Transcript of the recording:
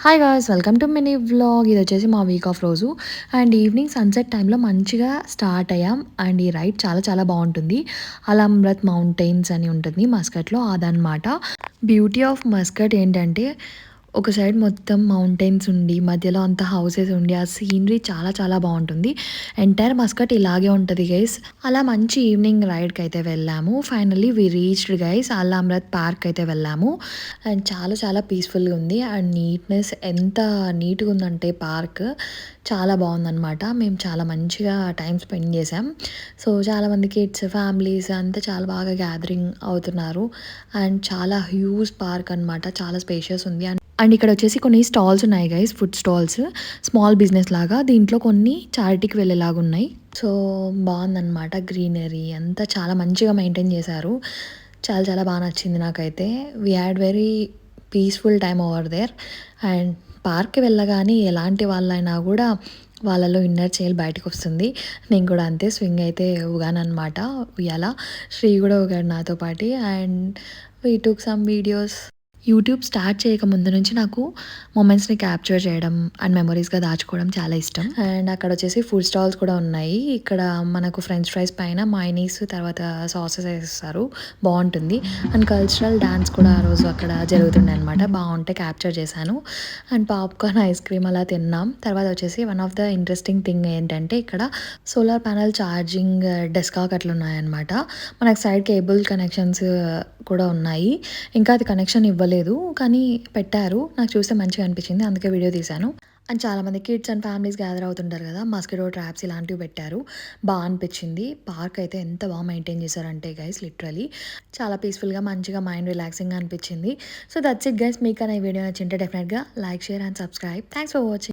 Hi guys welcome to mini vlog. ఇది వచ్చేసి మా వీక్ ఆఫ్ రోజు అండ్ ఈవినింగ్ సన్సెట్ టైంలో మంచిగా స్టార్ట్ అయ్యాం. అండ్ ఈ రైడ్ చాలా చాలా బాగుంటుంది. అలంబ్రత్ మౌంటైన్స్ అని ఉంటుంది మస్కట్లో, అదనమాట. బ్యూటీ ఆఫ్ మస్కట్ ఏంటంటే ఒక సైడ్ మొత్తం మౌంటైన్స్ ఉండి మధ్యలో అంత హౌసెస్ ఉండి ఆ సీనరీ చాలా చాలా బాగుంటుంది. ఎంటైర్ మస్కట్ ఇలాగే ఉంటుంది గైస్. అలా మంచి ఈవినింగ్ రైడ్కి అయితే వెళ్ళాము. ఫైనల్లీ వి రీచ్డ్ గైస్ అల్లామ్రత్ పార్క్ అయితే వెళ్ళాము. అండ్ చాలా చాలా పీస్ఫుల్గా ఉంది. అండ్ నీట్నెస్ ఎంత నీట్గా ఉందంటే పార్క్ చాలా బాగుందన్నమాట. మేము చాలా మంచిగా టైం స్పెండ్ చేసాం. సో చాలామంది కిడ్స్ ఫ్యామిలీస్ అంతా చాలా బాగా గ్యాదరింగ్ అవుతున్నారు. అండ్ చాలా హ్యూజ్ పార్క్ అనమాట, చాలా స్పేషియస్ ఉంది. అండ్ ఇక్కడ వచ్చేసి కొన్ని స్టాల్స్ ఉన్నాయి guys, food stalls, small business లాగా. దీంట్లో కొన్ని చారిటీకి వెళ్ళేలాగా ఉన్నాయి. సో బాగుందన్నమాట. గ్రీనరీ అంతా చాలా మంచిగా మెయింటైన్ చేశారు. చాలా చాలా బాగా నచ్చింది నాకైతే. We had very peaceful time over there. And పార్క్కి వెళ్ళగానే ఎలాంటి వాళ్ళైనా కూడా వాళ్ళలో ఇన్నర్ చైల్డ్ బయటకు వస్తుంది. నేను కూడా అంతే, స్వింగ్ అయితే ఊగాను అనమాట. ఉయ్యాల శ్రీ కూడా ఊగాడు నాతో పాటు. And we took some videos. YouTube start చేయక ముందు నుంచి నాకు మూమెంట్స్ని క్యాప్చర్ చేయడం అండ్ మెమరీస్గా దాచుకోవడం చాలా ఇష్టం. అండ్ అక్కడ వచ్చేసి ఫుడ్ స్టాల్స్ కూడా ఉన్నాయి. ఇక్కడ మనకు ఫ్రెంచ్ ఫ్రైస్ పైన మైనీస్ తర్వాత సాసెస్ వేస్తారు, బాగుంటుంది. అండ్ కల్చరల్ డాన్స్ కూడా ఆ రోజు అక్కడ జరుగుతుండే అనమాట, బాగుంటే క్యాప్చర్ చేశాను. అండ్ పాప్కార్న్ ఐస్ క్రీమ్ అలా తిన్నాం. తర్వాత వచ్చేసి one of the interesting thing ఏంటంటే ఇక్కడ సోలార్ ప్యానల్ ఛార్జింగ్ డెస్కాక్ అట్లా ఉన్నాయన్నమాట. మనకు సైడ్ కేబుల్ కనెక్షన్స్ కూడా ఉన్నాయి. ఇంకా అది కనెక్షన్ ఇవ్వలేదు కానీ పెట్టారు. నాకు చూస్తే మంచిగా అనిపించింది, అందుకే వీడియో తీశాను. అండ్ చాలామంది కిడ్స్ అండ్ ఫ్యామిలీస్ గ్యాదర్ అవుతుంటారు కదా, మస్కిటో ట్రాప్స్ ఇలాంటివి పెట్టారు, బాగా అనిపించింది. పార్క్ అయితే ఎంత బాగా మెయింటైన్ చేశారంటే గైస్, లిటరలీ చాలా పీస్ఫుల్గా మంచిగా మైండ్ రిలాక్సింగ్గా అనిపించింది. So that's it guys. మీకు ఈ వీడియో నచ్చింటే డెఫినెట్గా like, share and subscribe. Thanks for watching.